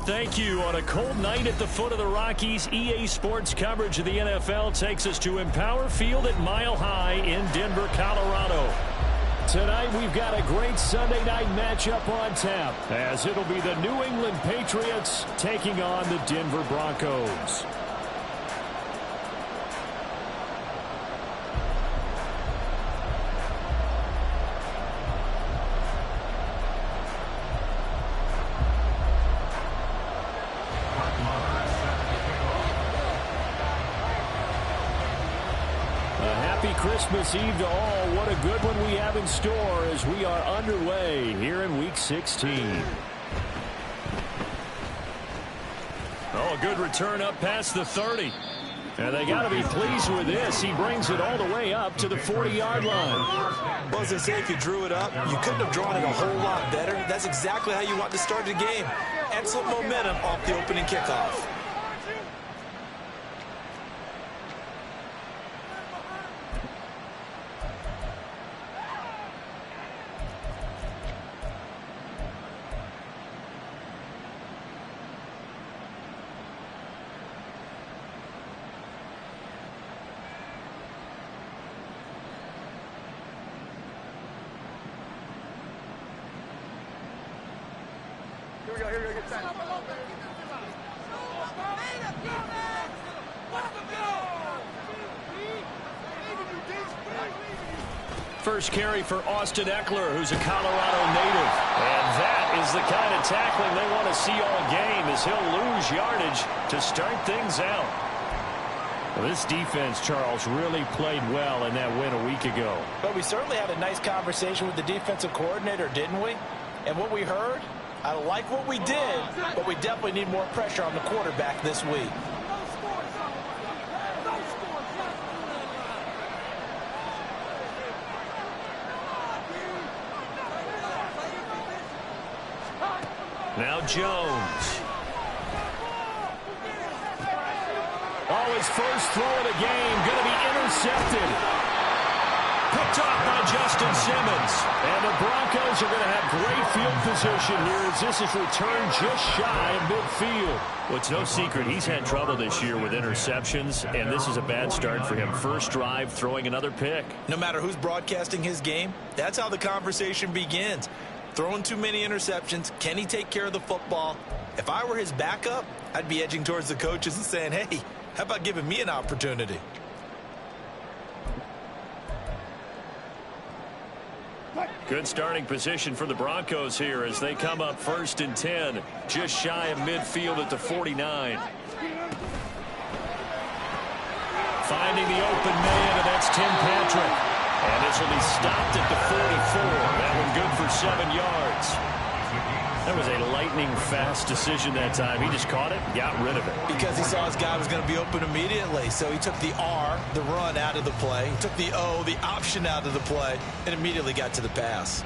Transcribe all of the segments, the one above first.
Thank you. On a cold night at the foot of the Rockies, EA Sports coverage of the NFL takes us to Empower Field at Mile High in Denver, Colorado. Tonight we've got a great Sunday night matchup on tap, as it'll be the New England Patriots taking on the Denver Broncos. Christmas Eve to all. What a good one we have in store as we are underway here in Week 16. Oh, a good return up past the 30. And they got to be pleased with this. He brings it all the way up to the 40-yard line. Well, as I say, if you drew it up, you couldn't have drawn it a whole lot better. That's exactly how you want to start the game. Excellent momentum off the opening kickoff. First carry for Austin Ekeler, who's a Colorado native. And that is the kind of tackling they want to see all game, as he'll lose yardage to start things out. Well, this defense, Charles, really played well in that win a week ago. But we certainly had a nice conversation with the defensive coordinator, didn't we? And what we heard, I like what we did, but we definitely need more pressure on the quarterback this week. Now Jones. Oh, his first throw of the game going to be intercepted. Picked off by Justin Simmons. And the Broncos are going to have great field position here as this is returned just shy of midfield. Well, it's no secret he's had trouble this year with interceptions, and this is a bad start for him. First drive, throwing another pick. No matter who's broadcasting his game, that's how the conversation begins. Throwing too many interceptions. Can he take care of the football? If I were his backup, I'd be edging towards the coaches and saying, hey, how about giving me an opportunity? Good starting position for the Broncos here as they come up 1st and 10, just shy of midfield at the 49. Finding the open man, and that's Tim Patrick. And this will be stopped at the 44. That one good for 7 yards. That was a lightning-fast decision that time. He just caught it, got rid of it. Because he saw his guy was going to be open immediately. So he took the R, the run, out of the play. He took the O, the option, out of the play, and immediately got to the pass.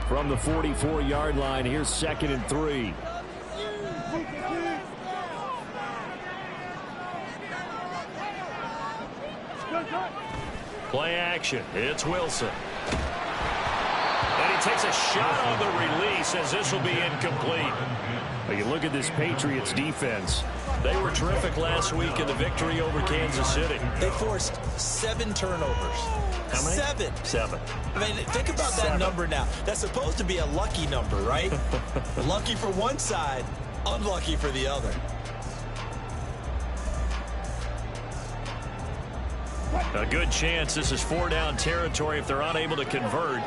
From the 44-yard line, here's 2nd and 3. Play action. It's Wilson. And he takes a shot on the release as this will be incomplete. Well, you look at this Patriots defense. They were terrific last week in the victory over Kansas City. They forced 7 turnovers. How many? 7. 7. I mean, think about that number now. That's supposed to be a lucky number, right? Lucky for one side, unlucky for the other. A good chance this is 4-down territory if they're unable to convert.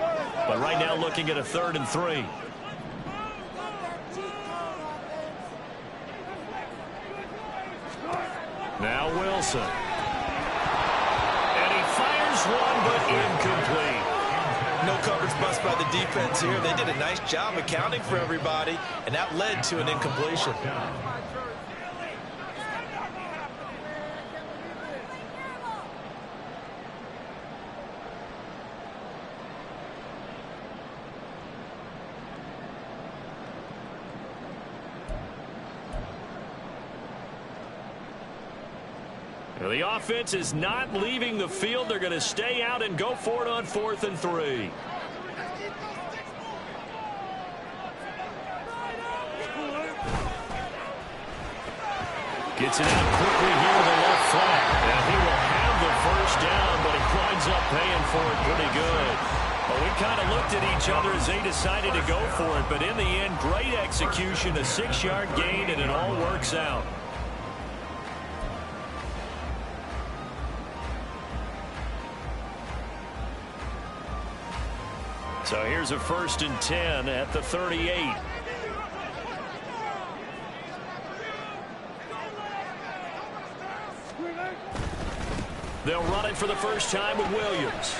But right now looking at a 3rd and 3. Now Wilson. And he fires one, but incomplete. No coverage bust by the defense here. They did a nice job accounting for everybody, and that led to an incompletion. The offense is not leaving the field. They're going to stay out and go for it on 4th and 3. Gets it out quickly here to the left flat. And he will have the first down, but he winds up paying for it pretty good. Well, we kind of looked at each other as they decided to go for it, but in the end, great execution, a 6-yard gain, and it all works out. So here's a 1st and 10 at the 38. They'll run it for the first time with Williams.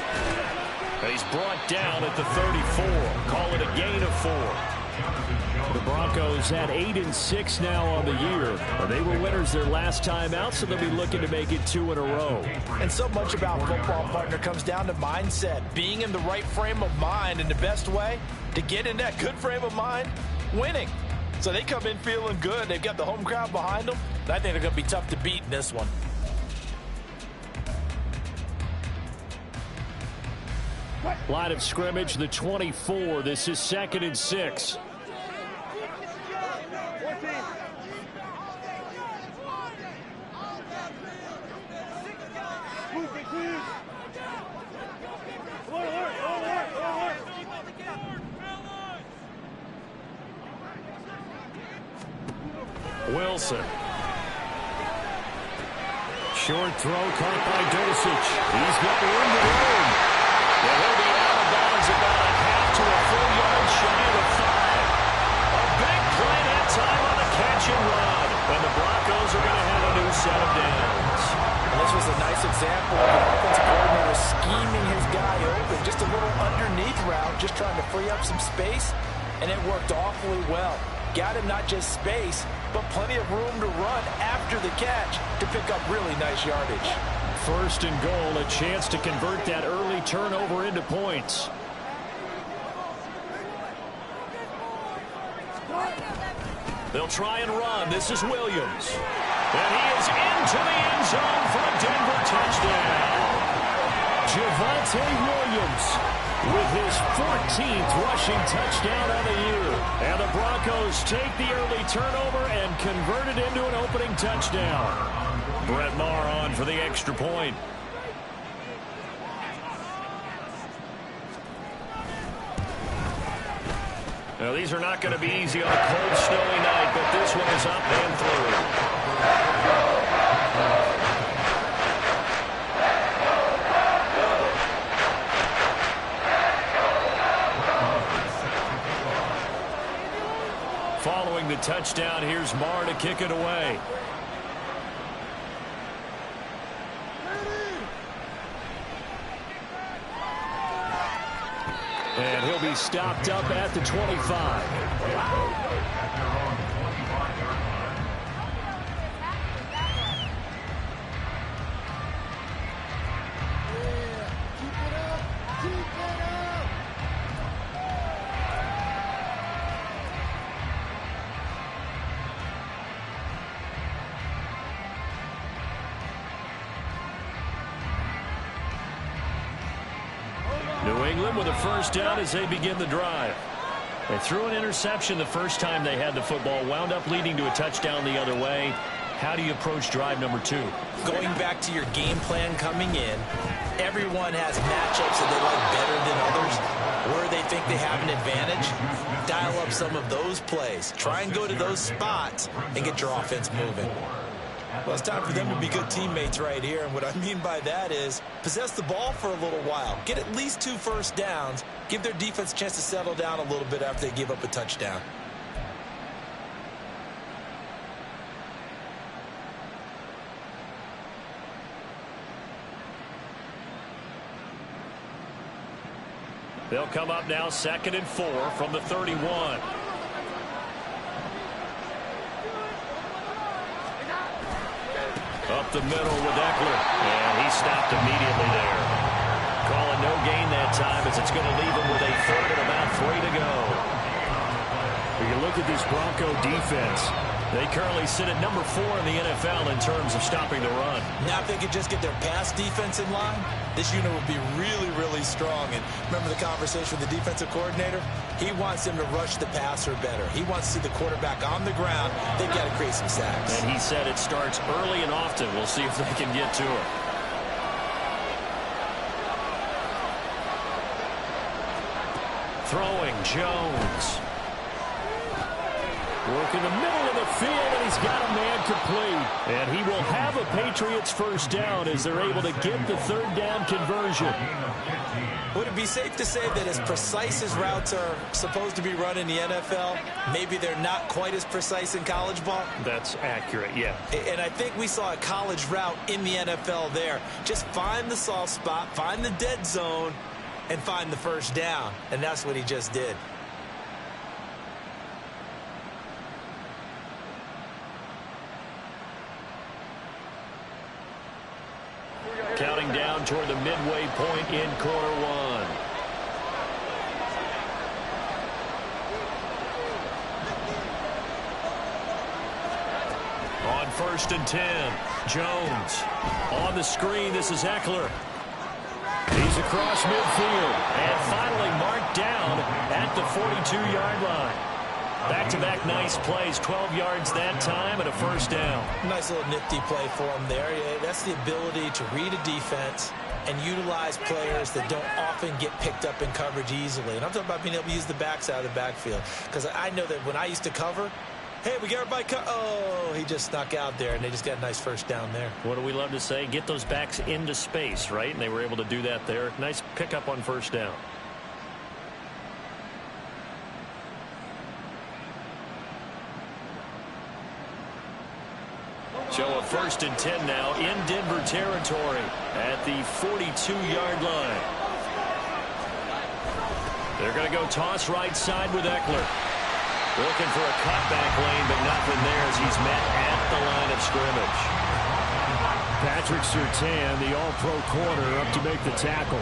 He's brought down at the 34. Call it a gain of 4. The Broncos had 8-6 now on the year. They were winners their last time out, so they'll be looking to make it 2 in a row. And so much about football, partner, comes down to mindset. Being in the right frame of mind, and the best way to get in that good frame of mind, winning. So they come in feeling good. They've got the home crowd behind them. And I think they're going to be tough to beat in this one. Line of scrimmage, the 24. This is 2nd and 6. Wilson. Short throw caught by Dosich. He's got room to roam. And he'll be out of bounds about a half to a full yard shy of the 5. A big play that time on the catch and run. And the Broncos are going to have a new set of downs. And this was a nice example of an offensive coordinator scheming his guy open. Just a little underneath route, just trying to free up some space. And it worked awfully well. Got him not just space, but plenty of room to run after the catch to pick up really nice yardage. 1st and goal, a chance to convert that early turnover into points. They'll try and run. This is Williams. And he is into the end zone for a Denver touchdown. Javonte Williams with his 14th rushing touchdown on the year. And the Broncos take the early turnover and convert it into an opening touchdown. Brett Maher on for the extra point. Now, these are not going to be easy on a cold, snowy night, but this one is up and through. Following the touchdown, here's Maher to kick it away. And he'll be stopped up at the 25. New England with a first down as they begin the drive. They threw an interception the first time they had the football, wound up leading to a touchdown the other way. How do you approach drive number 2? Going back to your game plan coming in, everyone has matchups that they like better than others, where they think they have an advantage. Dial up some of those plays. Try and go to those spots and get your offense moving. Well, it's time for them to be good teammates right here, and what I mean by that is possess the ball for a little while. Get at least 2 first downs. Give their defense a chance to settle down a little bit after they give up a touchdown. They'll come up now 2nd and 4 from the 31. Up the middle with Eckler, and he stopped immediately there. Calling no gain that time as it's going to leave him with a 3rd and about 3 to go. When you look at this Bronco defense, They currently sit at number 4 in the NFL in terms of stopping the run. Now if they could just get their pass defense in line, this unit would be really, really strong. And remember the conversation with the defensive coordinator? He wants them to rush the passer better. He wants to see the quarterback on the ground. They've got to create some sacks. And he said it starts early and often. We'll see if they can get to it. Throwing, Jones. Working the middle of the field, and he's got a man complete. And he will have a Patriots first down as they're able to get the third down conversion. Would it be safe to say that as precise as routes are supposed to be run in the NFL, maybe they're not quite as precise in college ball? That's accurate, yeah. And I think we saw a college route in the NFL there. Just find the soft spot, find the dead zone, and find the first down. And that's what he just did. Counting down toward the midway point in quarter one. On 1st and 10, Jones. On the screen, this is Eckler. He's across midfield and finally marked down at the 42-yard line. Back-to-back nice plays, 12 yards that time and a first down. Nice little nifty play for him there. Yeah, that's the ability to read a defense and utilize players that don't often get picked up in coverage easily. And I'm talking about being able to use the backs out of the backfield. Because I know that when I used to cover, hey, we got everybody oh, he just snuck out there, and they just got a nice first down there. What do we love to say? Get those backs into space, right? And they were able to do that there. Nice pickup on first down. So a 1st and 10 now in Denver territory at the 42-yard line. They're going to go toss right side with Eckler. Looking for a cutback lane, but nothing there as he's met at the line of scrimmage. Patrick Surtain, the all-pro corner, up to make the tackle.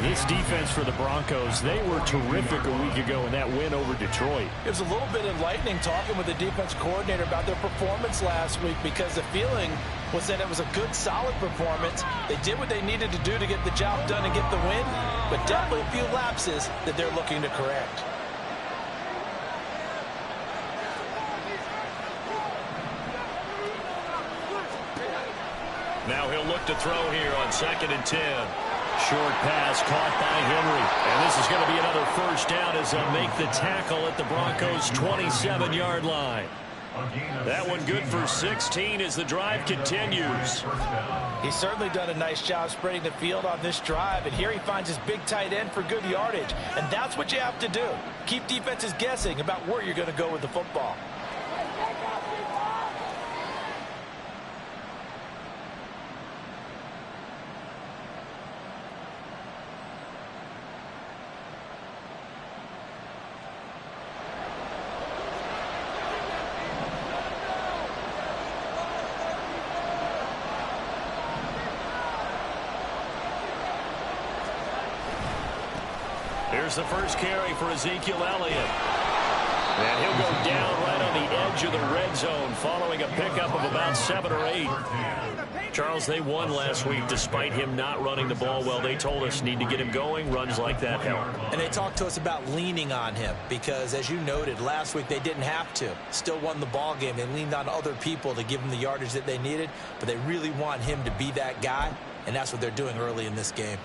This defense for the Broncos, they were terrific a week ago in that win over Detroit. It was a little bit enlightening talking with the defense coordinator about their performance last week, because the feeling was that it was a good, solid performance. They did what they needed to do to get the job done and get the win, but definitely a few lapses that they're looking to correct. Now he'll look to throw here on 2nd and 10. Short pass caught by Henry. And this is going to be another first down as they'll make the tackle at the Broncos' 27-yard line. That one good for 16 as the drive continues. He's certainly done a nice job spreading the field on this drive, and here he finds his big tight end for good yardage. And that's what you have to do. Keep defenses guessing about where you're going to go with the football. Here's the first carry for Ezekiel Elliott. And he'll go down right on the edge of the red zone following a pickup of about 7 or 8. Charles, they won last week despite him not running the ball well. They told us need to get him going. Runs like that help. And they talked to us about leaning on him because, as you noted, last week they didn't have to. Still won the ball game. They leaned on other people to give them the yardage that they needed, but they really want him to be that guy, and that's what they're doing early in this game.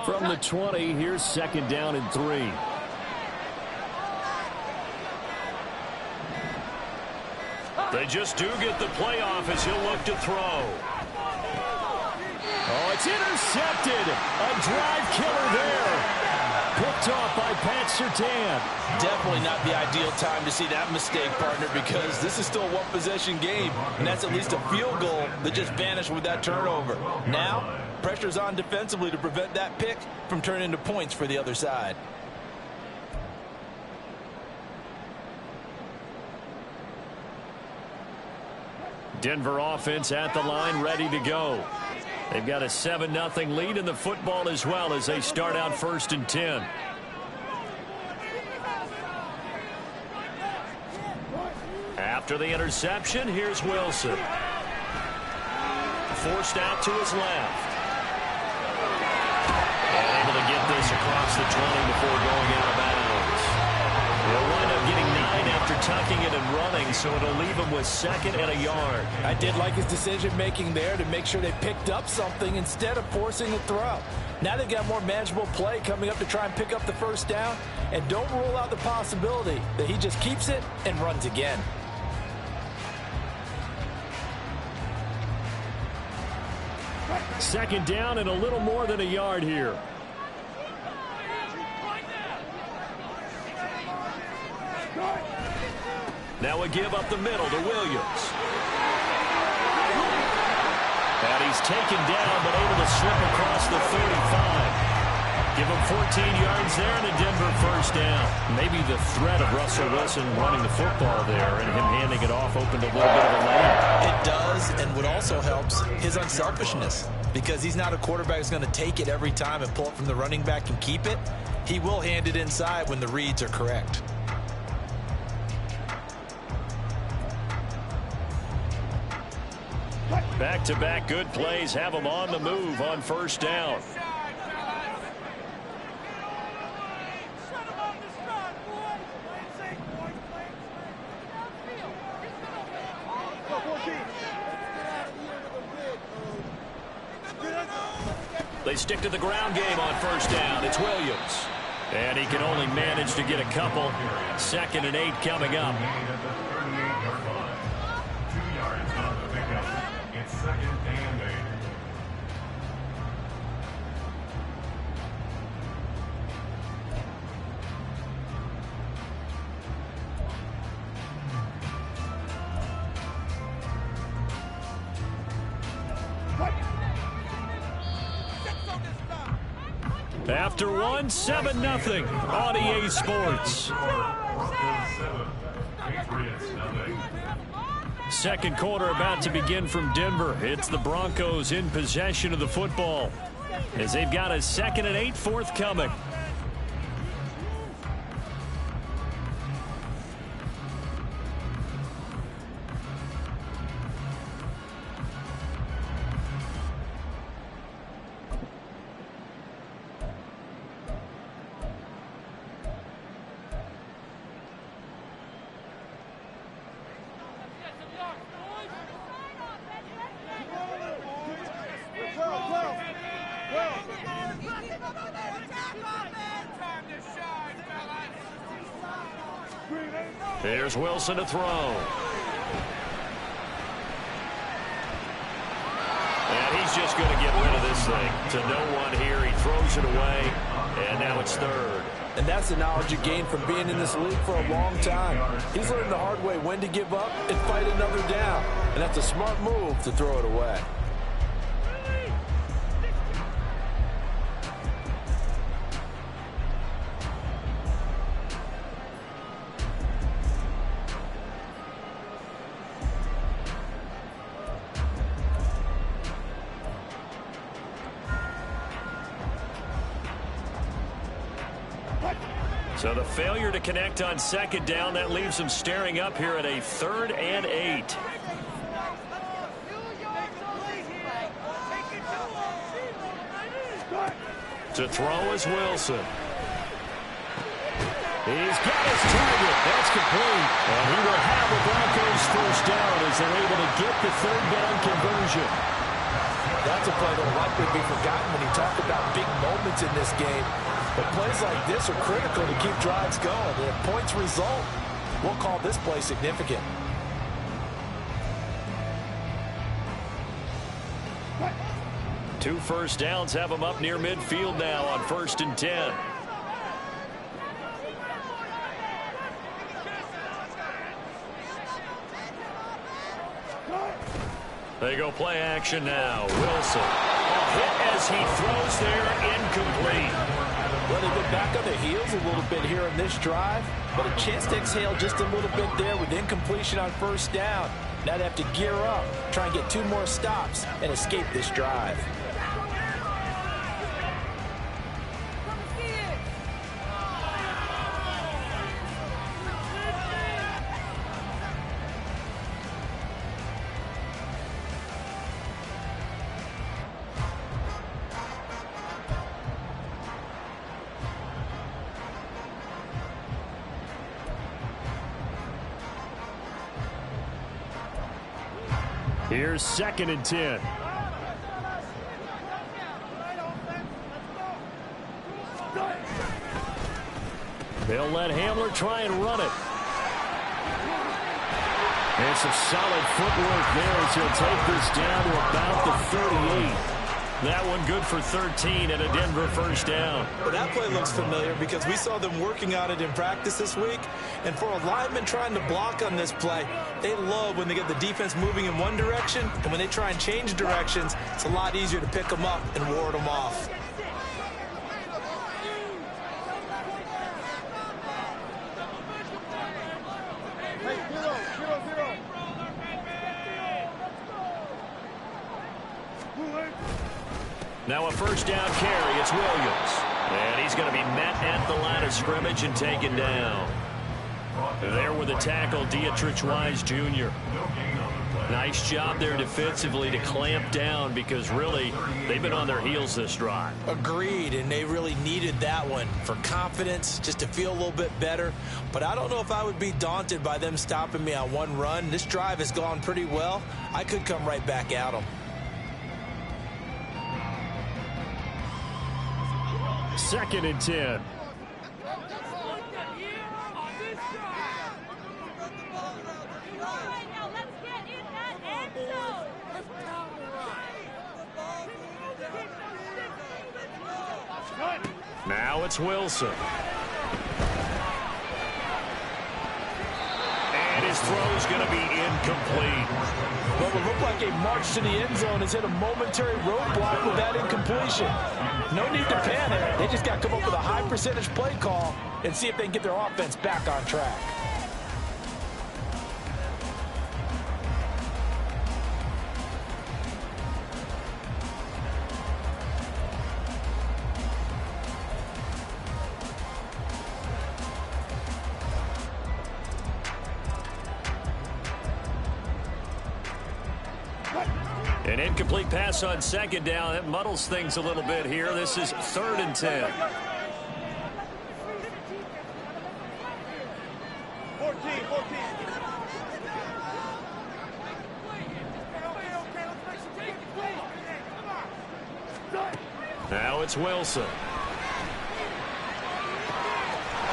From the 20, here's 2nd down and 3. They just do get the playoff as he'll look to throw. Oh, it's intercepted. A drive killer there. Picked off by Pat Surtain. Definitely not the ideal time to see that mistake, partner, because this is still a one-possession game, and that's at least a field goal that just vanished with that turnover. Now, pressure's on defensively to prevent that pick from turning into points for the other side. Denver offense at the line, ready to go. They've got a 7-0 lead in the football as well as they start out 1st and 10. After the interception, here's Wilson. Forced out to his left. And able to get this across the 20 before going out of bounds. They'll wind up getting 9 after tucking it and running, so it'll leave him with 2nd and a yard. I did like his decision-making there to make sure they picked up something instead of forcing the throw. Now they've got more manageable play coming up to try and pick up the 1st down, and don't rule out the possibility that he just keeps it and runs again. Second down and a little more than a yard here. Now a give up the middle to Williams. And he's taken down but able to slip across the 35. Give him 14 yards there and a Denver 1st down. Maybe the threat of Russell Wilson running the football there and him handing it off opened a little bit of a lane. It does, and what also helps, his unselfishness. Because he's not a quarterback who's going to take it every time and pull it from the running back and keep it. He will hand it inside when the reads are correct. Back-to-back good plays have him on the move on 1st down. They stick to the ground game on 1st down. It's Williams. And he can only manage to get a couple. 2nd and 8 coming up. After one, 7-0 on EA Sports. Second quarter about to begin from Denver. It's the Broncos in possession of the football as they've got a 2nd and 8 forthcoming. Here's Wilson to throw. And he's just going to get rid of this thing. To no one here. He throws it away. And now it's 3rd. And that's the knowledge you gain from being in this league for a long time. He's learned the hard way when to give up and fight another down. And that's a smart move to throw it away. So the failure to connect on 2nd down, that leaves them staring up here at a 3rd and 8. To throw is Wilson. He's got his target. That's complete. And he will have the Broncos 1st down as they're able to get the 3rd down conversion. That's a play that will likely be forgotten when you talk about big moments in this game. But plays like this are critical to keep drives going. And if points result, we'll call this play significant. Two 1st downs have them up near midfield now on 1st and 10. They go play action now. Wilson. A hit as he throws there, incomplete. Well, they've been back on their heels a little bit here in this drive, but a chance to exhale just a little bit there with incompletion on first down. Now they have to gear up, try and get 2 more stops, and escape this drive. Here's 2nd and 10. They'll let Hamler try and run it. And some solid footwork there as he'll take this down to about the 38. That one good for 13 and a Denver first down. Well, that play looks familiar because we saw them working on it in practice this week. And for a lineman trying to block on this play, they love when they get the defense moving in one direction. And when they try and change directions, it's a lot easier to pick them up and ward them off. Now a first down carry. It's Williams. And he's going to be met at the line of scrimmage and taken down. There with the tackle, Dietrich Wise Jr. Nice job there defensively to clamp down because really they've been on their heels this drive. Agreed, and they really needed that one for confidence, just to feel a little bit better. But I don't know if I would be daunted by them stopping me on one run. This drive has gone pretty well. I could come right back at them. 2nd and 10. Now it's Wilson. And his throw's going to be incomplete. Well, it looked like a march to the end zone has hit a momentary roadblock with that incompletion. No need to panic. They just got to come up with a high percentage play call and see if they can get their offense back on track. An incomplete pass on 2nd down. That muddles things a little bit here. This is 3rd and 10. 14. Now it's Wilson.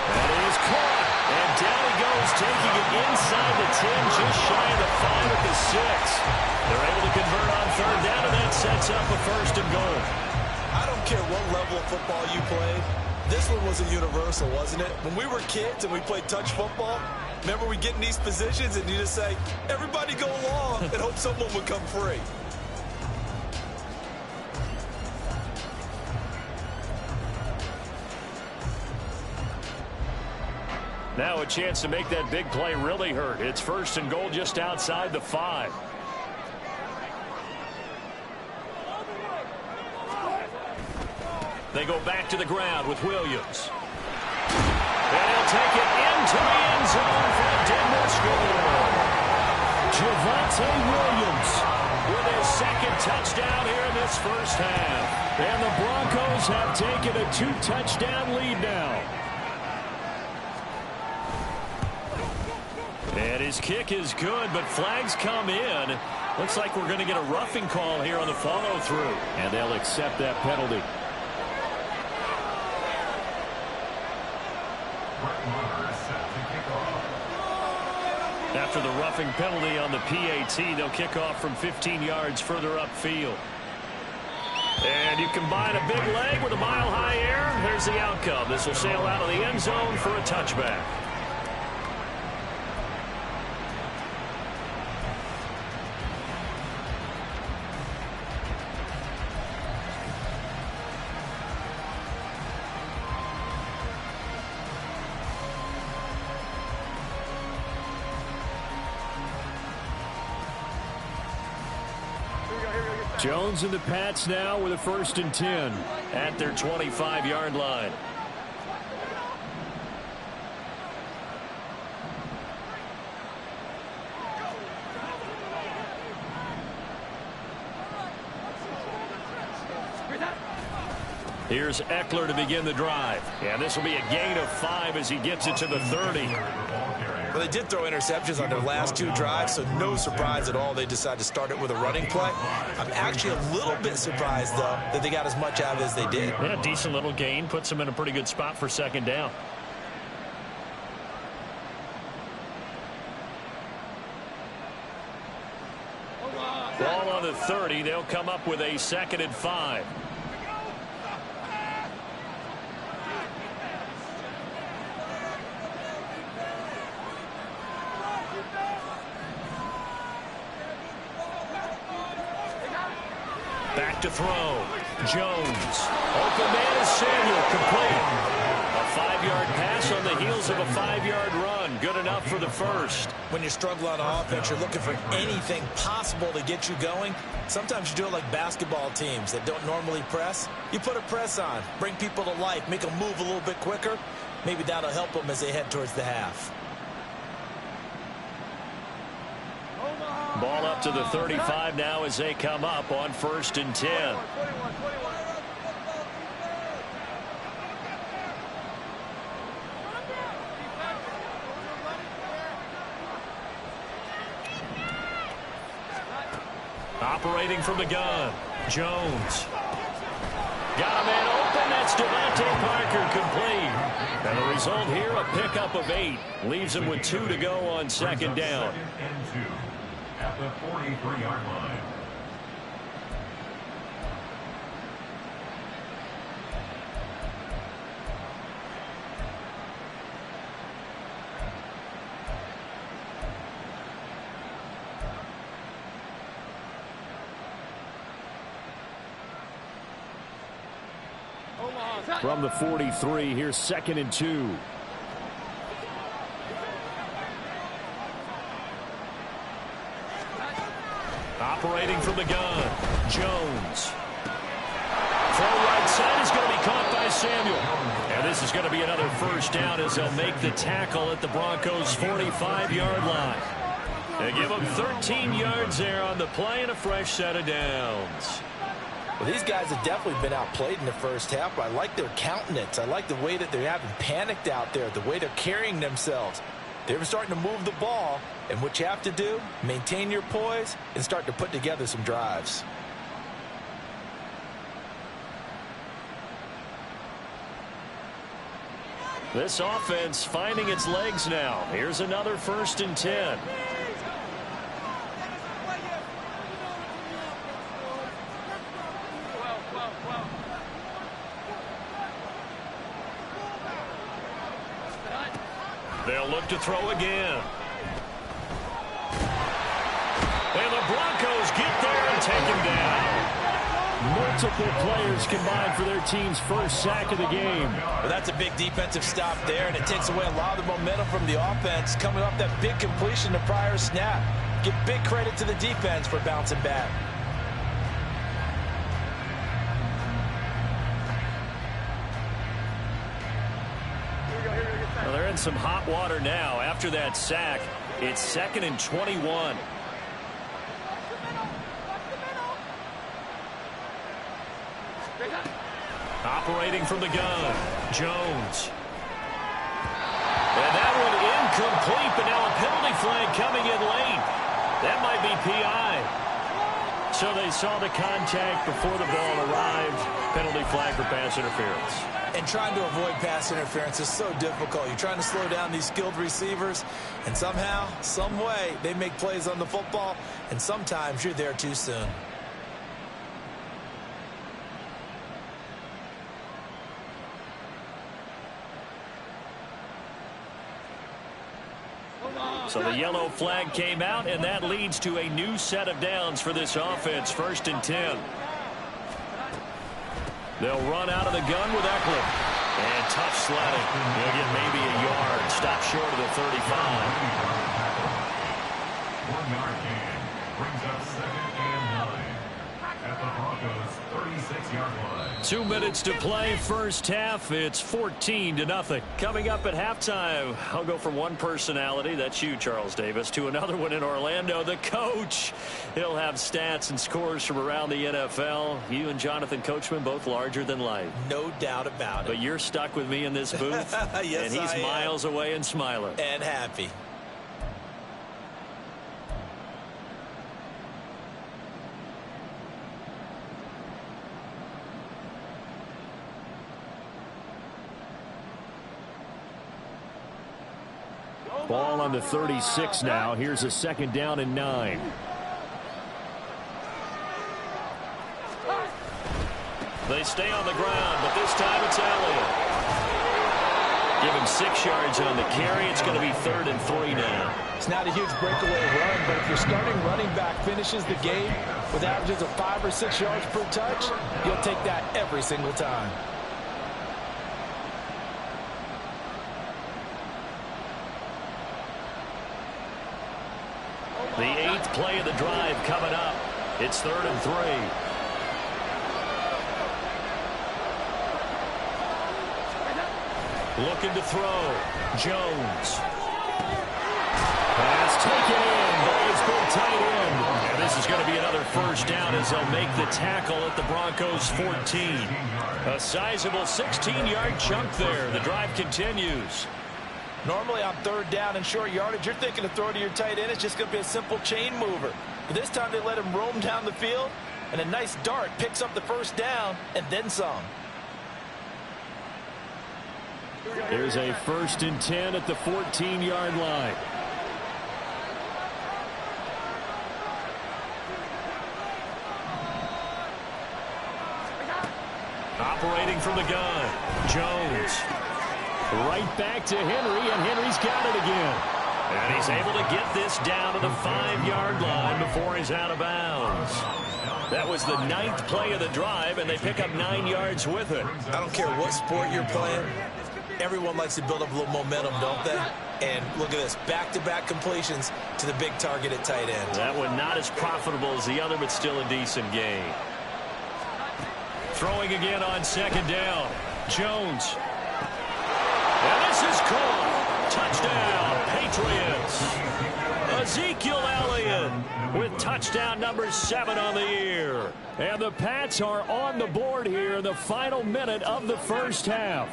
That is caught. And down he goes, taking it inside the 10, just shy of the 5 at the 6. They're able to convert on 3rd down, and that sets up a 1st and goal. I don't care what level of football you played. This one was a universal, wasn't it? When we were kids and we played touch football, remember we get in these positions and you just say, everybody go along and hope someone would come free. Now a chance to make that big play really hurt. It's 1st and goal just outside the 5. They go back to the ground with Williams. And he'll take it into the end zone for a Denver score. Javonte Williams with his 2nd touchdown here in this first half. And the Broncos have taken a 2-touchdown lead now. And his kick is good, but flags come in. Looks like we're going to get a roughing call here on the follow-through. And they'll accept that penalty. After the roughing penalty on the PAT, they'll kick off from 15 yards further upfield. And you combine a big leg with a mile-high air, there's the outcome. This will sail out of the end zone for a touchback. Jones and the Pats now with a 1st and 10 at their 25-yard line. Here's Eckler to begin the drive. And this will be a gain of 5 as he gets it to the 30. Well, they did throw interceptions on their last 2 drives, so no surprise at all they decided to start it with a running play. I'm actually a little bit surprised, though, that they got as much out of it as they did. Yeah, decent little gain. Puts them in a pretty good spot for 2nd down. Ball on the 30. They'll come up with a 2nd and 5. Back to throw. Jones. Open man is Samuel. Complete. A 5-yard pass on the heels of a 5-yard run. Good enough for the 1st. When you struggle on offense, you're looking for anything possible to get you going. Sometimes you do it like basketball teams that don't normally press. You put a press on, bring people to life, make them move a little bit quicker. Maybe that'll help them as they head towards the half. Ball up to the 35 now as they come up on 1st and 10. Operating from the gun, Jones. Got a man open. That's Devontae Parker, complete. And the result here, a pickup of 8. Leaves him with 2 to go on 2nd down. At the 43-yard line. From the 43, here's 2nd and 2. Operating from the gun, Jones. Throw right side is going to be caught by Samuel. And this is going to be another 1st down as they'll make the tackle at the Broncos' 45-yard line. They give them 13 yards there on the play and a fresh set of downs. Well, these guys have definitely been outplayed in the 1st half, but I like their countenance. I like the way that they haven't panicked out there, the way they're carrying themselves. They're starting to move the ball, and what you have to do, maintain your poise and start to put together some drives. This offense finding its legs now. Here's another 1st and 10. They'll look to throw again. And the Broncos get there and take him down. Multiple players combined for their team's 1st sack of the game. Well, that's a big defensive stop there, and it takes away a lot of the momentum from the offense coming off that big completion the prior snap. Give big credit to the defense for bouncing back. Well, they're in some hot water now. After that sack, it's 2nd and 21. Operating from the gun, Jones. And that one incomplete, but now a penalty flag coming in late. That might be PI. So they saw the contact before the ball arrived. Penalty flag for pass interference. And trying to avoid pass interference is so difficult. You're trying to slow down these skilled receivers, and somehow, some way, they make plays on the football, and sometimes you're there too soon. So the yellow flag came out, and that leads to a new set of downs for this offense. 1st and 10. They'll run out of the gun with Eckler. And tough sledding. He'll get maybe a yard. Stop short of the 35. 1-yard gain brings up 2nd and 9 at Broncos 36-yard line. 2 minutes to play, first half. It's 14-0. Coming up at halftime, I'll go from one personality, that's you, Charles Davis, to another one in Orlando, the coach. He'll have stats and scores from around the NFL. You and Jonathan Coachman both larger than life. No doubt about it. But you're stuck with me in this booth. Yes, and he's I am. miles away and smiling. And happy. Ball on the 36 now. Here's a second down and 9. They stay on the ground, but this time it's Elliott. Give him 6 yards on the carry. It's going to be 3rd and 3 now. It's not a huge breakaway run, but if your starting running back finishes the game with averages of 5 or 6 yards per touch, you'll take that every single time. The 8th play of the drive coming up. It's 3rd and 3. Looking to throw. Jones. Pass taken in. Ball's been tight end. And this is going to be another first down as they'll make the tackle at the Broncos 14. A sizable 16-yard chunk there. The drive continues. Normally on 3rd down and short yardage, you're thinking to throw to your tight end. It's just going to be a simple chain mover. But this time they let him roam down the field, and a nice dart picks up the first down and then some. There's a 1st and 10 at the 14-yard line. Operating from the gun, Jones. Right back to Henry, and Henry's got it again. And he's able to get this down to the 5-yard line before he's out of bounds. That was the 9th play of the drive, and they pick up 9 yards with it. I don't care what sport you're playing. Everyone likes to build up a little momentum, don't they? And look at this, back-to-back completions to the big target at tight end. That one not as profitable as the other, but still a decent gain. Throwing again on 2nd down. Jones. And this is caught. Touchdown, Patriots. Ezekiel Elliott with touchdown number 7 on the year. And the Pats are on the board here in the final minute of the first half.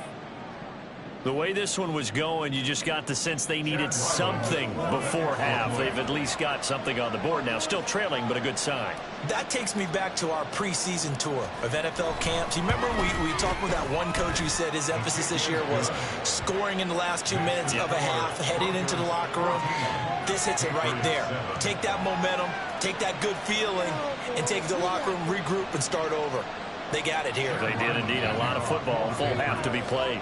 The way this one was going, you just got the sense they needed something before half. They've at least got something on the board now. Still trailing, but a good sign. That takes me back to our preseason tour of NFL camps. You remember we talked with that one coach who said his emphasis this year was scoring in the last 2 minutes of a half, heading into the locker room. This hits it right there. Take that momentum, take that good feeling, and take the locker room, regroup, and start over. They got it here. They did indeed. A lot of football, full half to be played.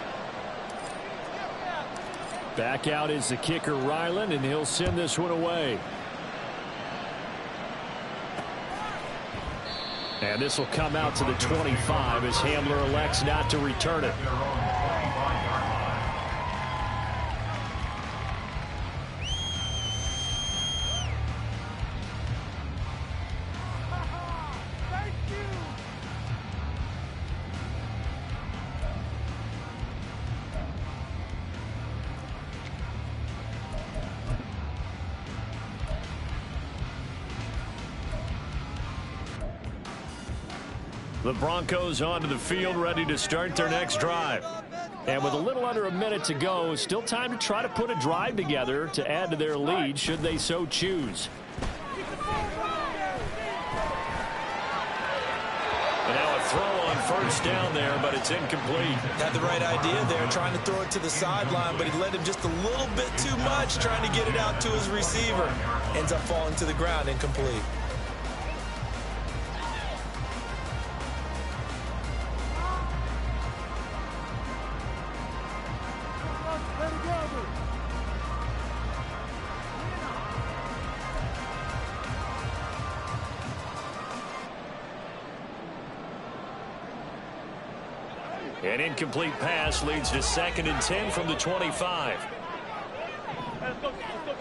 Back out is the kicker, Ryland, and he'll send this one away. And this will come out to the 25 as Hamler elects not to return it. The Broncos onto the field, ready to start their next drive. And with a little under a minute to go, still time to try to put a drive together to add to their lead, should they so choose. And now a throw on 1st down there, but it's incomplete. Had the right idea there, trying to throw it to the sideline, but he led him just a little bit too much, trying to get it out to his receiver. Ends up falling to the ground, incomplete. An incomplete pass leads to 2nd and 10 from the 25. Let's go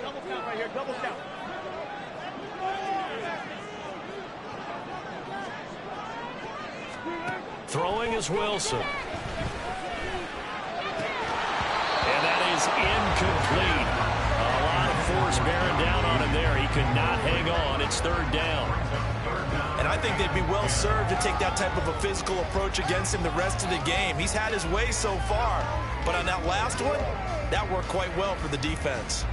double count right here, double count. Throwing is Wilson. And that is incomplete. A lot of force bearing down on him there. He could not hang on. It's third down. And I think they'd be well served to take that type of a physical approach against him the rest of the game. He's had his way so far. But on that last one, that worked quite well for the defense.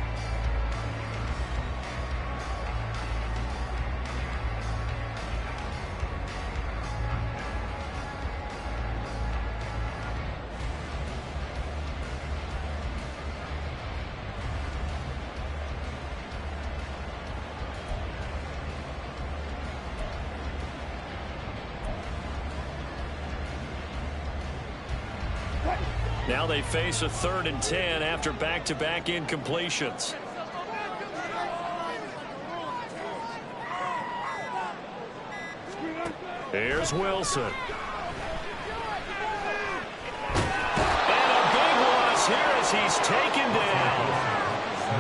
Now they face a 3rd and 10 after back-to-back incompletions. Here's Wilson. And a big loss here as he's taken down.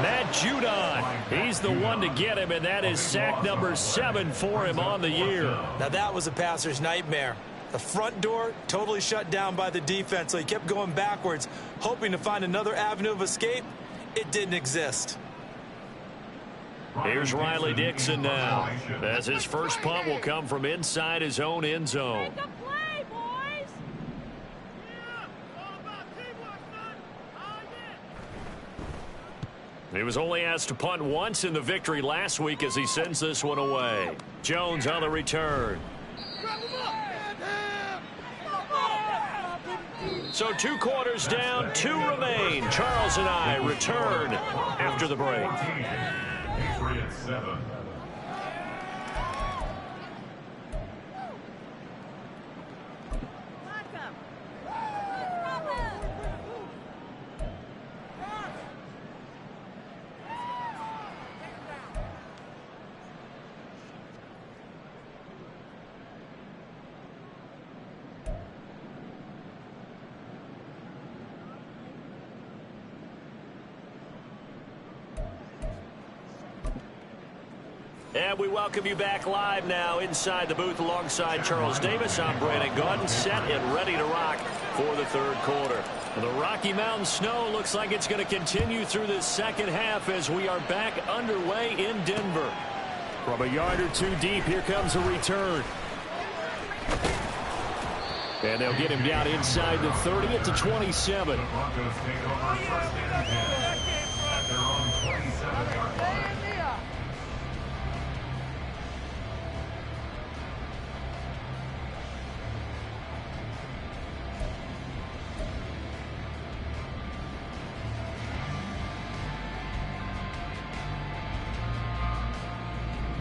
Matt Judon, he's the one to get him, and that is sack number 7 for him on the year. Now that was a passer's nightmare. The front door totally shut down by the defense, so he kept going backwards, hoping to find another avenue of escape. It didn't exist. Here's Riley Dixon now, as his first punt will come from inside his own end zone. Make a play, boys! He was only asked to punt once in the victory last week as he sends this one away. Jones on the return. So 2 quarters down, 2 remain. Charles and I return after the break. Patriots 7. And we welcome you back live now inside the booth alongside Charles Davis. I'm Brandon Gaudin, set and ready to rock for the 3rd quarter. The Rocky Mountain snow looks like it's going to continue through the second half as we are back underway in Denver. From a yard or 2 deep, here comes a return. And they'll get him down inside the 30 at the 27. The Broncos take over 1st and 10 at their own 27-yard line.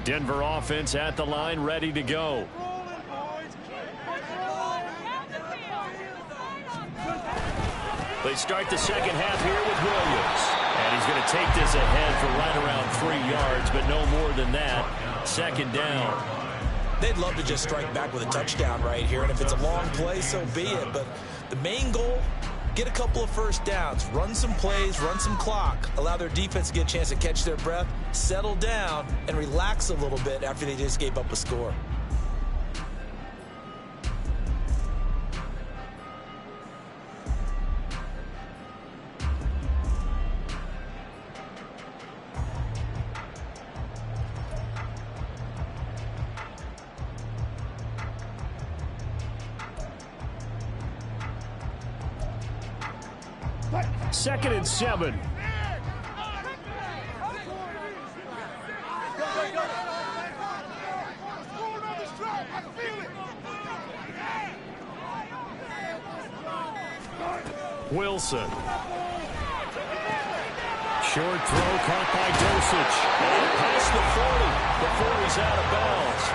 Denver offense at the line, ready to go. They start the second half here with Williams. And he's going to take this ahead for right around 3 yards, but no more than that. 2nd down. They'd love to just strike back with a touchdown right here, and if it's a long play, so be it. But the main goal, get a couple of first downs, run some plays, run some clock, allow their defense to get a chance to catch their breath, settle down, and relax a little bit after they just gave up a score. Second and 7. Wilson. Short throw caught by Dosich. And past the 40 before he's out of bounds.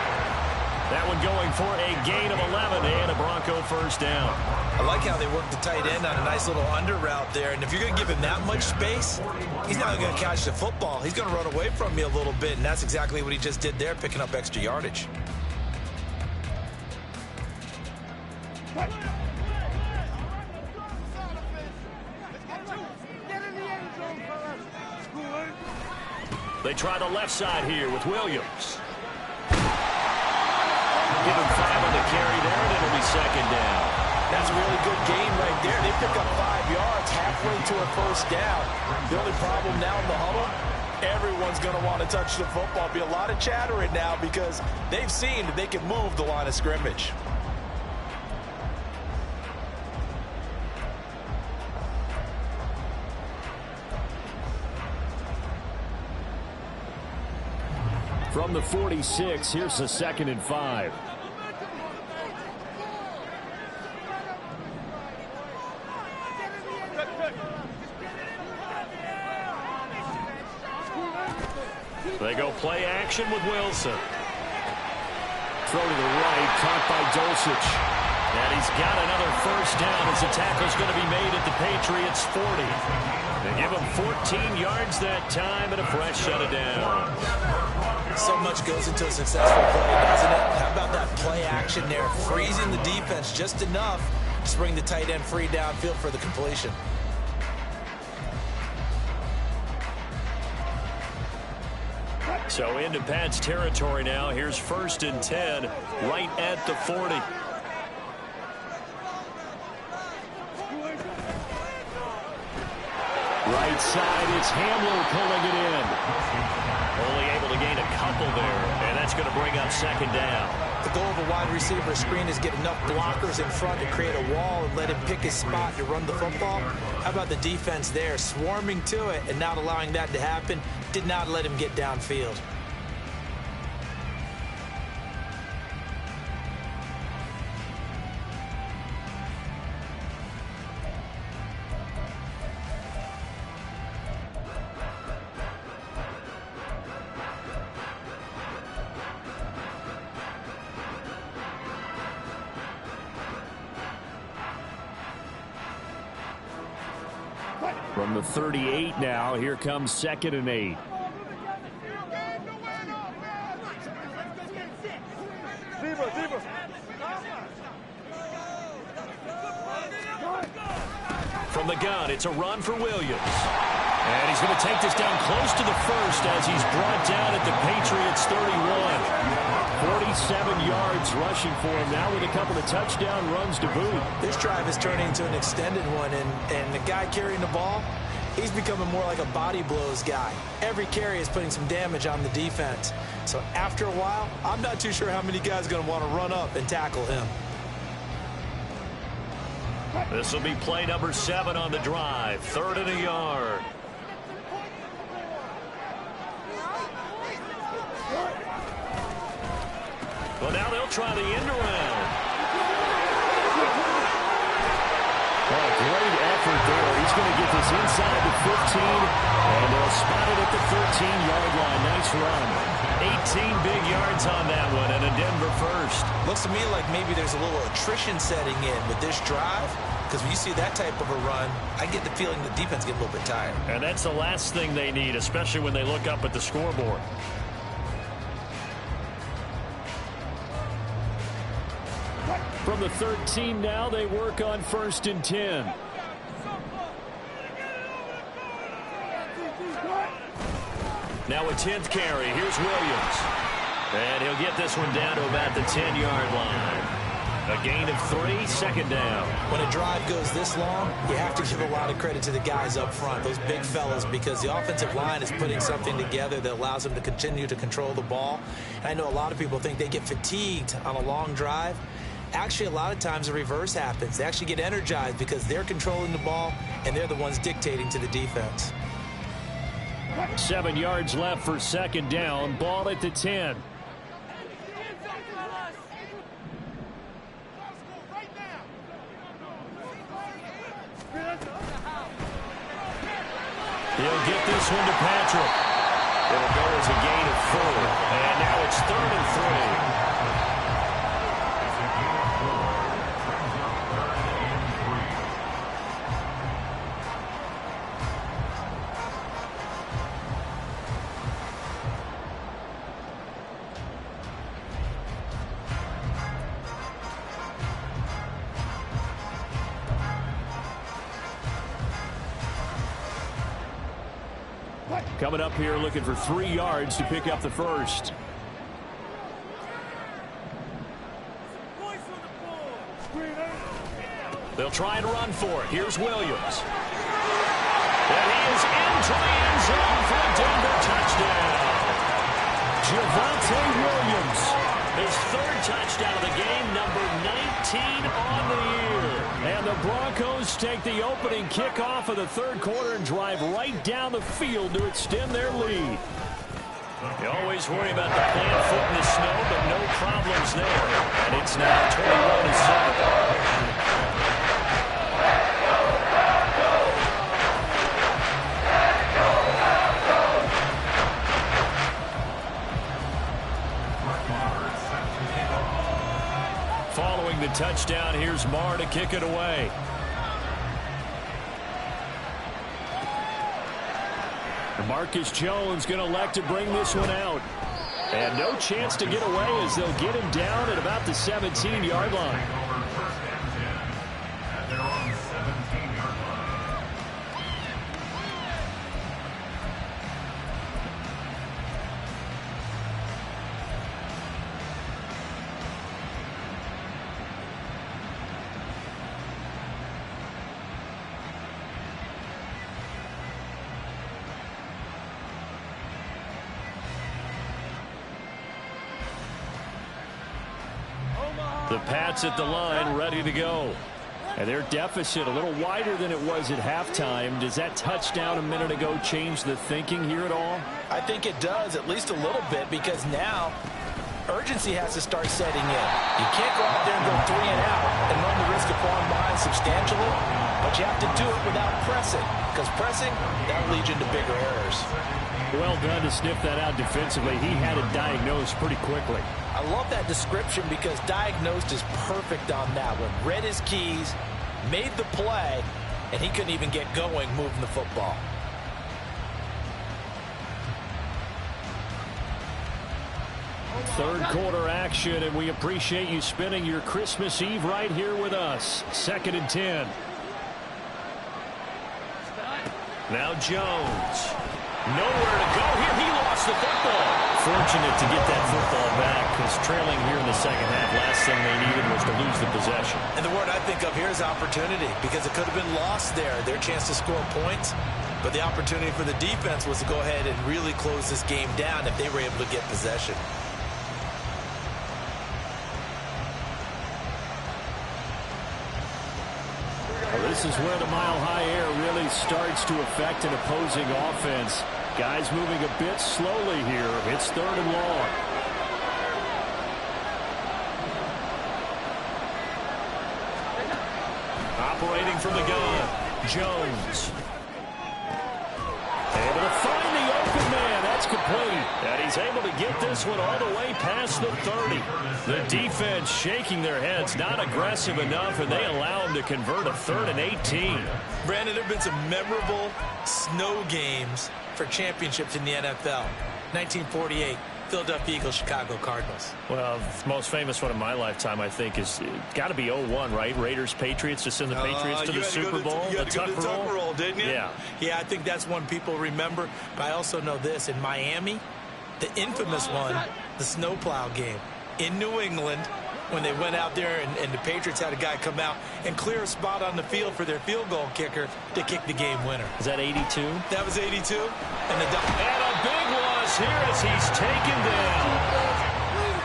That one going for a gain of 11 and a Bronco first down. I like how they work the tight end on a nice little under route there. And if you're going to give him that much space, he's not going to catch the football. He's going to run away from you a little bit, and that's exactly what he just did there, picking up extra yardage. They try the left side here with Williams. Give him 5 on the carry there, and it'll be second down. That's a really good gain right there. They pick up 5 yards halfway to a first down. The only problem now in the huddle, everyone's going to want to touch the football. Be a lot of chattering now because they've seen that they can move the line of scrimmage. From the 46, here's the 2nd and 5. They go play action with Wilson. Throw to the right, caught by Dulcich. And he's got another first down as the tackle's going to be made at the Patriots' 40. They give him 14 yards that time and a fresh set of downs. So much goes into a successful play, doesn't it? How about that play action there, freezing the defense just enough to bring the tight end free downfield for the completion. So into Pat's territory now. Here's 1st and 10 right at the 40. Right side, it's Hamler pulling it in. Only able to gain a couple there, and that's going to bring up 2nd down. The goal of a wide receiver screen is get enough blockers in front to create a wall and let him pick his spot to run the football. How about the defense there, swarming to it and not allowing that to happen? Did not let him get downfield. From the 38 now, here comes 2nd and 8. From the gun, it's a run for Williams. And he's going to take this down close to the first as he's brought down at the Patriots' 31. 47 yards rushing for him now with a couple of touchdown runs to boot. This drive is turning into an extended one, and the guy carrying the ball, he's becoming more like a body blows guy. Every carry is putting some damage on the defense. So after a while, I'm not too sure how many guys are going to want to run up and tackle him. This will be play number 7 on the drive. 3rd and a yard. Well, now they'll try the end around. Oh, great effort there. He's going to get this inside the 15, and they'll spot it at the 13-yard line. Nice run. 18 big yards on that one, and a Denver first. Looks to me like maybe there's a little attrition setting in with this drive, because when you see that type of a run, I get the feeling the defense get a little bit tired. And that's the last thing they need, especially when they look up at the scoreboard. From the 13 now, they work on 1st and 10. Now a 10th carry. Here's Williams. And he'll get this one down to about the 10-yard line. A gain of 3, 2nd down. When a drive goes this long, you have to give a lot of credit to the guys up front, those big fellas, because the offensive line is putting something together that allows them to continue to control the ball. And I know a lot of people think they get fatigued on a long drive. Actually, a lot of times the reverse happens. They actually get energized because they're controlling the ball, and they're the ones dictating to the defense. 7 yards left for 2nd down. Ball at the 10. He'll get this one to Patrick. It'll go as a gain of 4. And now it's 3rd and 3. Coming up here looking for 3 yards to pick up the first. They'll try and run for it. Here's Williams. And he is into the end zone for a Denver touchdown. Javonte Williams, his third touchdown of the game, number 19 on the year. And the Broncos take the opening kickoff of the third quarter and drive right down the field to extend their lead. You always worry about the plant foot in the snow, but no problems there. And it's now 21-7. Following the touchdown, here's Marr to kick it away. Marcus Jones going to elect to bring this one out. And no chance to get away as they'll get him down at about the 17-yard line. They're on the 17-yard line. The Pats at the line, ready to go. And their deficit a little wider than it was at halftime. Does that touchdown a minute ago change the thinking here at all? I think it does, at least a little bit, because now urgency has to start setting in. You can't go out there and go 3 and out and run the risk of falling behind substantially, but you have to do it without pressing, because pressing, that'll lead you into bigger errors. Well done to sniff that out defensively. He had it diagnosed pretty quickly. I love that description because diagnosed is perfect on that one. Read his keys, made the play, and he couldn't even get going moving the football. Third quarter action, and we appreciate you spending your Christmas Eve right here with us. 2nd and 10. Now Jones. Nowhere to go here. He lost the football. Fortunate to get that football back because trailing here in the second half, last thing they needed was to lose the possession. And the word I think of here is opportunity, because it could have been lost there, their chance to score points. But the opportunity for the defense was to go ahead and really close this game down if they were able to get possession. This is where the mile-high air really starts to affect an opposing offense. Guys moving a bit slowly here. It's 3rd and long. Operating from the gun, Jones. Able to find the open man. That's complete. And he's able to get this one all the way past the 30. The defense shaking their heads, not aggressive enough, and they allow him to convert a 3rd and 18. Brandon, there have been some memorable snow games for championships in the NFL. 1948, Philadelphia Eagles, Chicago Cardinals. Well, the most famous one of my lifetime, I think, is got to be 01, right? Raiders, Patriots, to send the Patriots to the Super Bowl. You had to go to the Tucker Roll, didn't you? Yeah. Yeah, I think that's one people remember. But I also know this. In Miami, the infamous one, the snowplow game. In New England, when they went out there and the Patriots had a guy come out and clear a spot on the field for their field goal kicker to kick the game winner. Is that 82? That was 82. And a big loss here as he's taken down.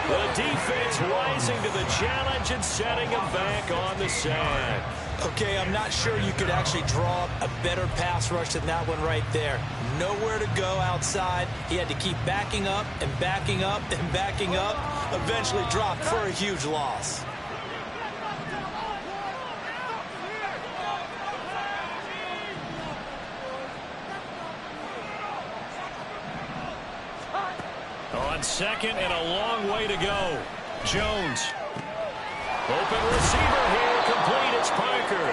The defense rising to the challenge and setting him back on the side. Okay, I'm not sure you could actually draw a better pass rush than that one right there. Nowhere to go outside. He had to keep backing up and backing up and backing up. Eventually dropped for a huge loss. On 2nd and a long way to go. Jones. Open receiver here, complete. It's Parker.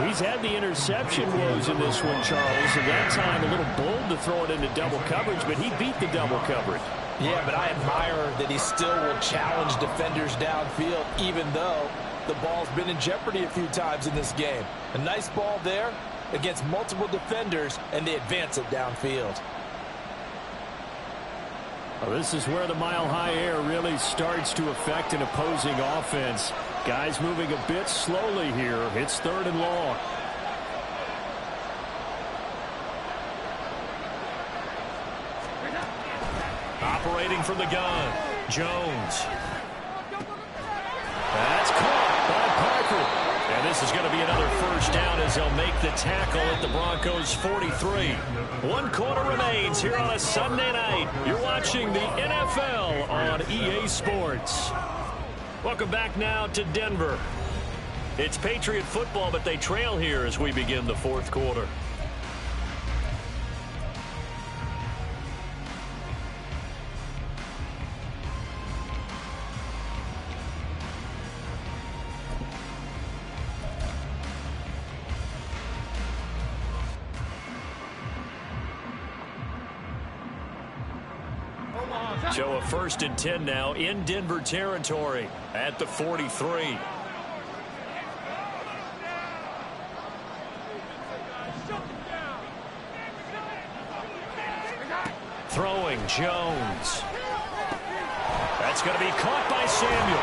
He's had the interception woes in this one, Charles, and that time a little bold to throw it into double coverage, but he beat the double coverage. Yeah, but I admire that he still will challenge defenders downfield, even though the ball's been in jeopardy a few times in this game. A nice ball there against multiple defenders, and they advance it downfield. Well, this is where the mile-high air really starts to affect an opposing offense. Guys moving a bit slowly here. It's 3rd and long. Operating from the gun, Jones. That's caught by Parker. And this is going to be another first down as they'll make the tackle at the Broncos 43. 1 quarter remains here on a Sunday night. You're watching the NFL on EA Sports. Welcome back now to Denver. It's Patriot football, but they trail here as we begin the 4th quarter. So a 1st and 10 now in Denver territory at the 43. Throwing Jones. That's going to be caught by Samuel.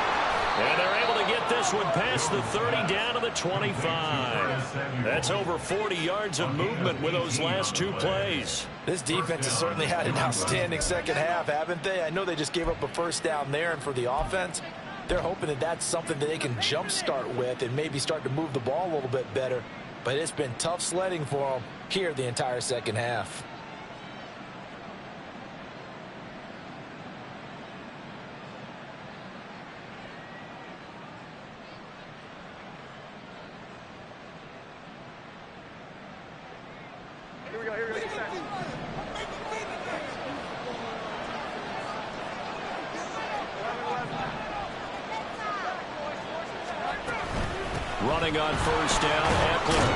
And they're able to get this one past the 30 down to the 25. That's over 40 yards of movement with those last 2 plays. This defense has certainly had an outstanding second half, haven't they? I know they just gave up a first down there, and for the offense, they're hoping that that's something that they can jumpstart with and maybe start to move the ball a little bit better. But it's been tough sledding for them here the entire second half. Running on first down, Eckler.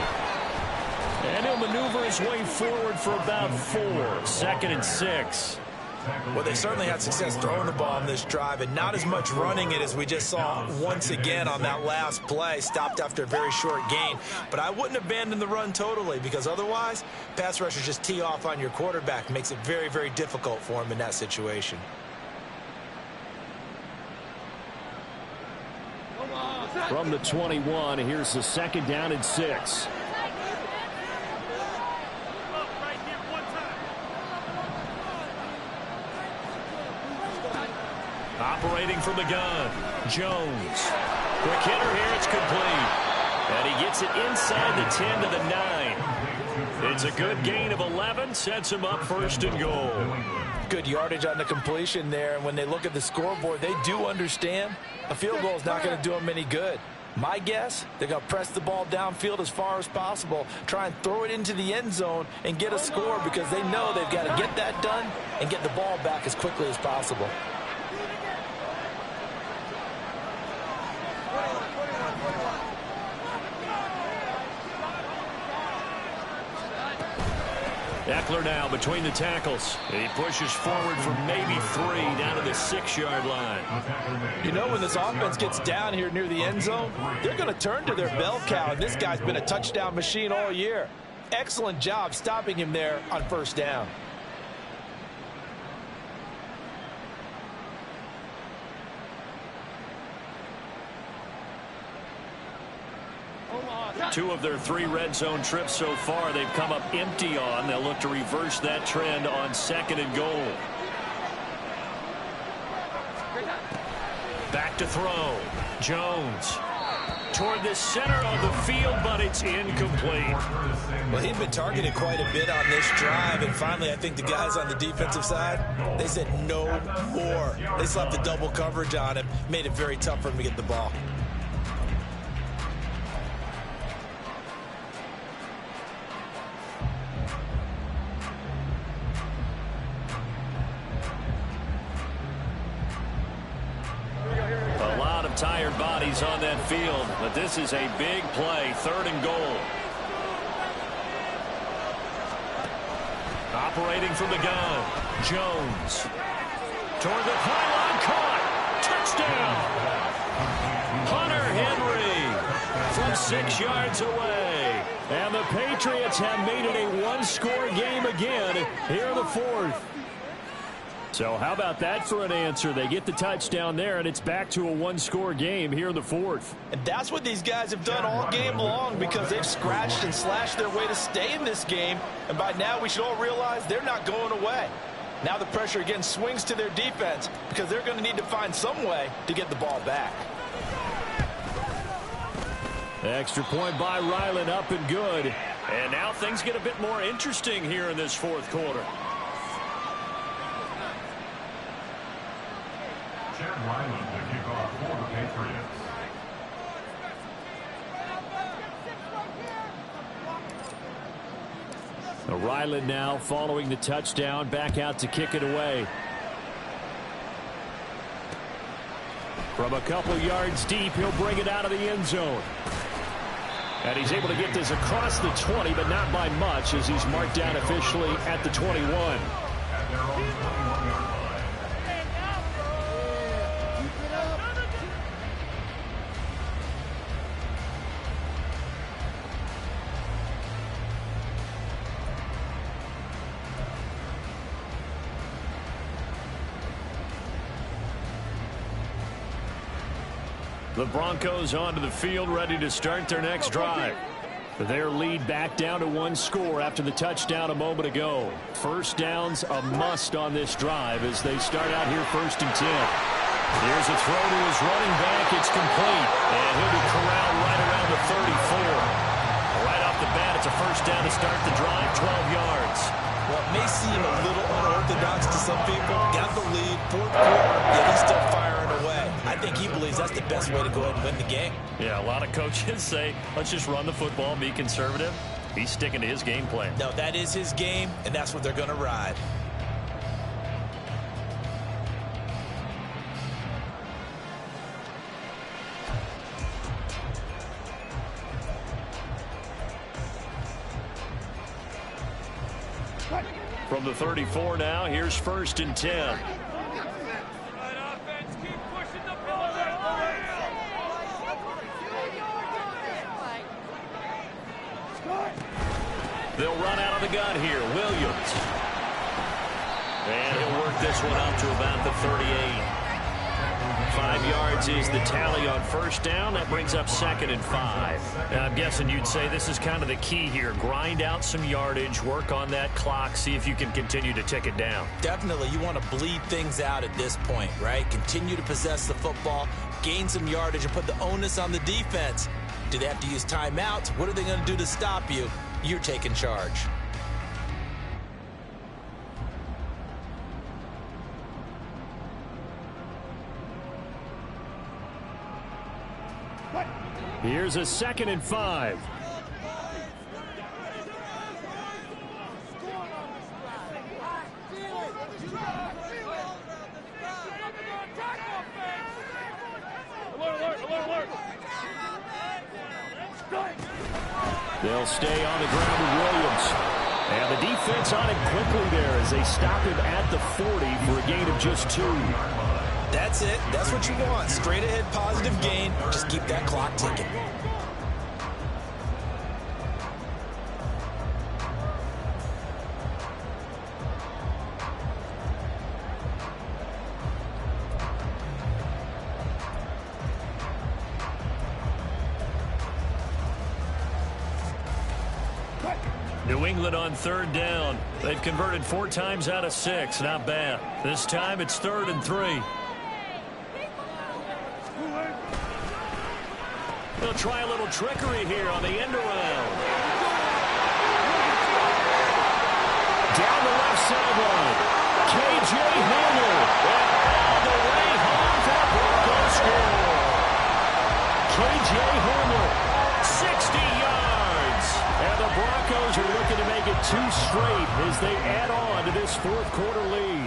And he'll maneuver his way forward for about 4. 2nd and 6. Well, they certainly had success throwing the ball on this drive, and not as much running it as we just saw once again on that last play. Stopped after a very short gain. But I wouldn't abandon the run totally, because otherwise, pass rushers just tee off on your quarterback. Makes it very, very difficult for him in that situation. From the 21, here's the 2nd down and 6. Operating from the gun, Jones. Quick hitter here, it's complete. And he gets it inside the 10 to the 9. It's a good gain of 11, sets him up 1st and goal. Good yardage on the completion there, and when they look at the scoreboard, they do understand a field goal is not going to do them any good. My guess, they're going to press the ball downfield as far as possible, try and throw it into the end zone and get a score, because they know they've got to get that done and get the ball back as quickly as possible. Eckler now between the tackles. He pushes forward for maybe 3 down to the 6-yard line. You know, when this offense gets down here near the end zone, they're going to turn to their bell cow, and this guy's been a touchdown machine all year. Excellent job stopping him there on 1st down. Two of their 3 red zone trips so far they've come up empty on. They'll look to reverse that trend on 2nd and goal. Back to throw. Jones toward the center of the field, but it's incomplete. Well, he'd been targeted quite a bit on this drive, and finally I think the guys on the defensive side, they said no more. They slapped the double coverage on him, made it very tough for him to get the ball. Tired bodies on that field, but this is a big play. 3rd and goal. Operating from the gun, Jones toward the pylon, caught. Touchdown. Hunter Henry from 6 yards away, and the Patriots have made it a 1-score game again here in the 4th. So how about that for an answer? They get the touchdown there, and it's back to a one-score game here in the fourth. And that's what these guys have done all game long, because they've scratched and slashed their way to stay in this game. And by now we should all realize they're not going away. Now the pressure again swings to their defense, because they're going to need to find some way to get the ball back. Extra point by Ryland, up and good. And now things get a bit more interesting here in this fourth quarter. Chad Ryland to kick off for the Patriots. Ryland now following the touchdown, back out to kick it away. From a couple yards deep, he'll bring it out of the end zone. And he's able to get this across the 20, but not by much, as he's marked down officially at the 21. At their own 21-yard line. The Broncos onto the field, ready to start their next drive. Their lead back down to one score after the touchdown a moment ago. First down's a must on this drive as they start out here 1st and 10. Here's a throw to his running back. It's complete. And he'll be corralled right around the 34. Right off the bat, it's a first down to start the drive, 12 yards. Well, it may seem a little unorthodox to some people. Got the lead, fourth quarter, yet he's still firing away. I think he believes that's the best way to go ahead and win the game. Yeah, a lot of coaches say, let's just run the football, be conservative. He's sticking to his game plan. No, that is his game, and that's what they're going to ride. From the 34 now, here's 1st and 10. They'll run out of the gun here. Williams. And he'll work this one up to about the 38. 5 yards is the tally on first down. That brings up 2nd and 5. Now, I'm guessing you'd say this is kind of the key here. Grind out some yardage, work on that clock, see if you can continue to tick it down. Definitely, you want to bleed things out at this point, right? Continue to possess the football, gain some yardage, and put the onus on the defense. Do they have to use timeouts? What are they going to do to stop you? You're taking charge. Here's a 2nd and 5. They'll stay on the ground with Williams. And the defense on it quickly there as they stop him at the 40 for a gain of just 2. That's it. That's what you want. Straight ahead positive gain. Just keep that clock ticking. New England on 3rd down. They've converted 4 times out of 6. Not bad. This time it's 3rd and 3. They'll try a little trickery here on the end around. Down the left sideline. K.J. Hamler. And all the way home for a Broncos score. K.J. Hamler, 60 yards. And the Broncos are looking to make it 2 straight as they add on to this fourth quarter lead.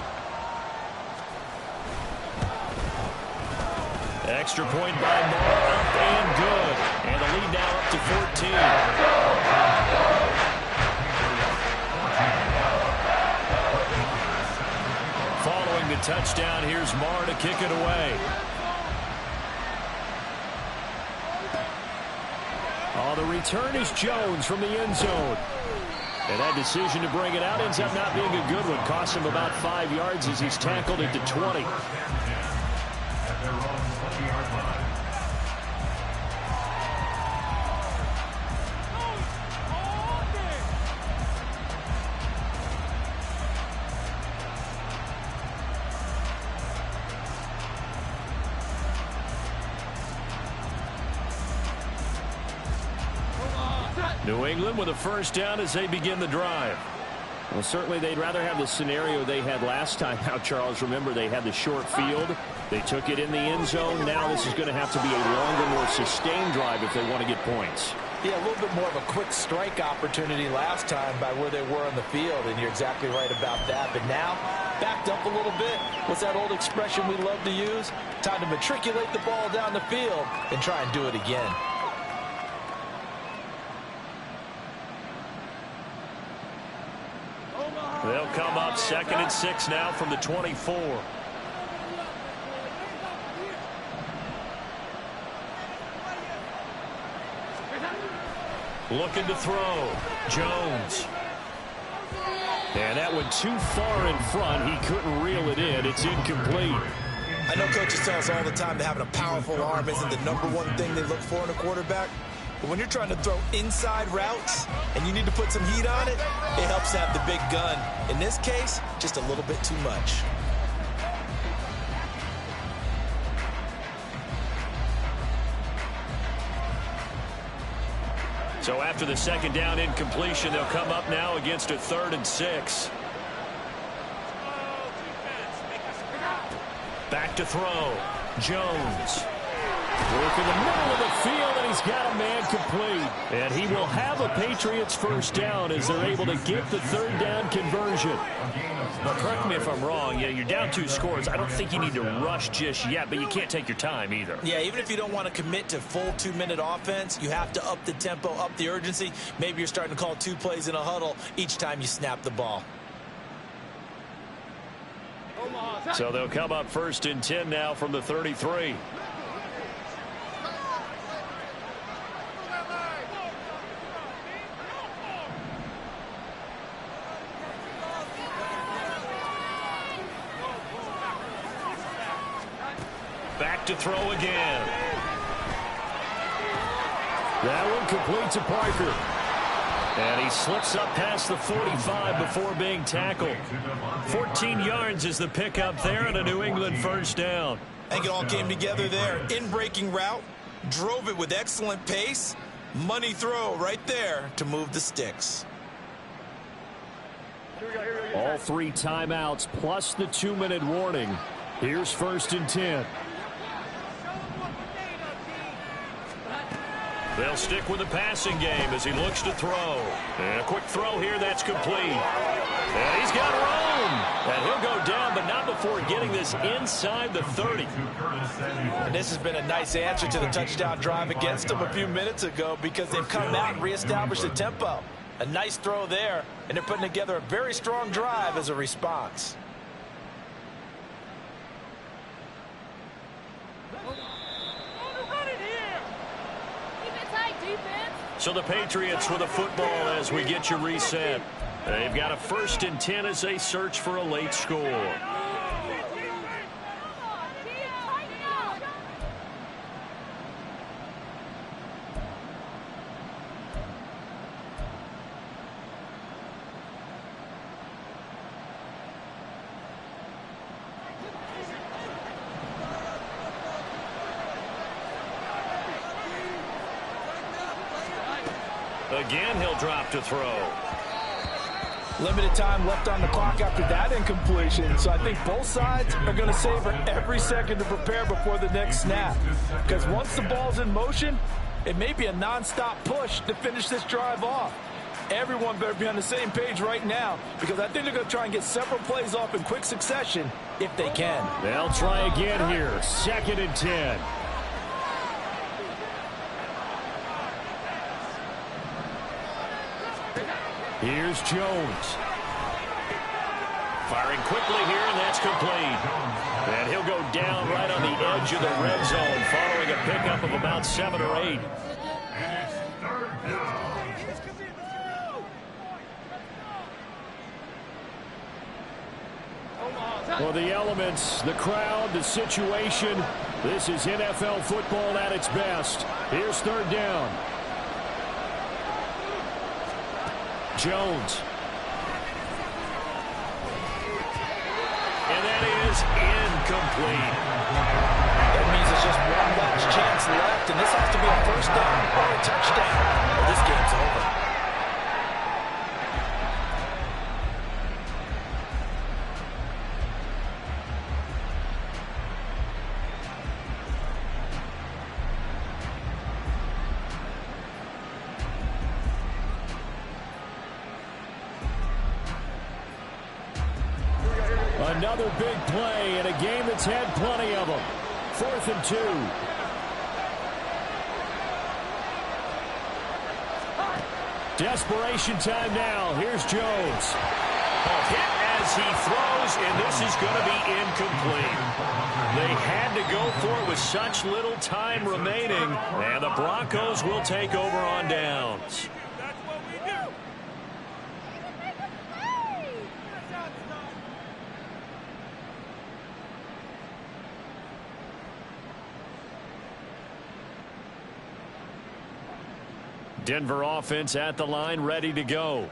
Extra point by Moore, up and good. And the lead now up to 14. Following the touchdown, here's Moore to kick it away. Oh, the return is Jones from the end zone. And that decision to bring it out ends up not being a good one. Costs him about 5 yards as he's tackled at the 20. At their own 20-yard line. New England with a first down as they begin the drive. Well, certainly they'd rather have the scenario they had last time out, Charles. Remember, they had the short field. They took it in the end zone. Now this is going to have to be a longer, more sustained drive if they want to get points. Yeah, a little bit more of a quick strike opportunity last time by where they were on the field, and you're exactly right about that. But now, backed up a little bit. What's that old expression we love to use? Time to matriculate the ball down the field and try and do it again. They'll come up 2nd and 6 now from the 24. Looking to throw. Jones. And that went too far in front. He couldn't reel it in. It's incomplete. I know coaches tell us all the time that having a powerful arm isn't the #1 thing they look for in a quarterback. But when you're trying to throw inside routes and you need to put some heat on it, it helps to have the big gun. In this case, just a little bit too much. So after the second down incompletion, they'll come up now against a 3rd and 6. Back to throw. Jones. Work in the middle of the field, and he's got a man complete. And he will have a Patriots first down as they're able to get the 3rd down conversion. Now, correct me if I'm wrong. Yeah, you're down 2 scores. I don't think you need to rush just yet, but you can't take your time either. Yeah, even if you don't want to commit to full 2-minute offense, you have to up the tempo, up the urgency. Maybe you're starting to call 2 plays in a huddle each time you snap the ball. So they'll come up 1st and 10 now from the 33. Back to throw again. That one complete to Parker. And he slips up past the 45 before being tackled. 14 yards is the pickup there and a New England first down. I think it all came together there. In-breaking route, drove it with excellent pace. Money throw right there to move the sticks. All 3 timeouts plus the 2-minute warning. Here's 1st and 10. They'll stick with the passing game as he looks to throw. And a quick throw here, that's complete. And he's got room. And he'll go down, but not before getting this inside the 30. And this has been a nice answer to the touchdown drive against them a few minutes ago because they've come out and reestablished the tempo. A nice throw there, and they're putting together a very strong drive as a response. So the Patriots with a football as we get you reset. They've got a 1st and 10 as they search for a late score. Again, he'll drop to throw. Limited time left on the clock after that incompletion, so I think both sides are going to savor every second to prepare before the next snap. Because once the ball's in motion, it may be a nonstop push to finish this drive off. Everyone better be on the same page right now because I think they're going to try and get several plays off in quick succession if they can. They'll try again here. 2nd and 10. Here's Jones. Firing quickly here, and that's complete. And he'll go down right on the edge of the red zone following a pickup of about 7 or 8. And it's 3rd down. Well, the elements, the crowd, the situation, this is NFL football at its best. Here's third down. Jones. And that is incomplete. That means it's just one last chance left, and this has to be a first down or a touchdown. Well, this game's over. Another big play in a game that's had plenty of them. 4th and 2. Desperation time now. Here's Jones. Hit as he throws, and this is going to be incomplete. They had to go for it with such little time remaining, and the Broncos will take over on downs. That's what we do. Denver offense at the line, ready to go.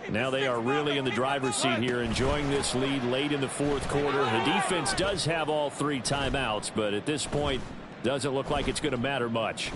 Now they are really in the driver's seat here, enjoying this lead late in the 4th quarter. The defense does have all 3 timeouts, but at this point, doesn't look like it's going to matter much.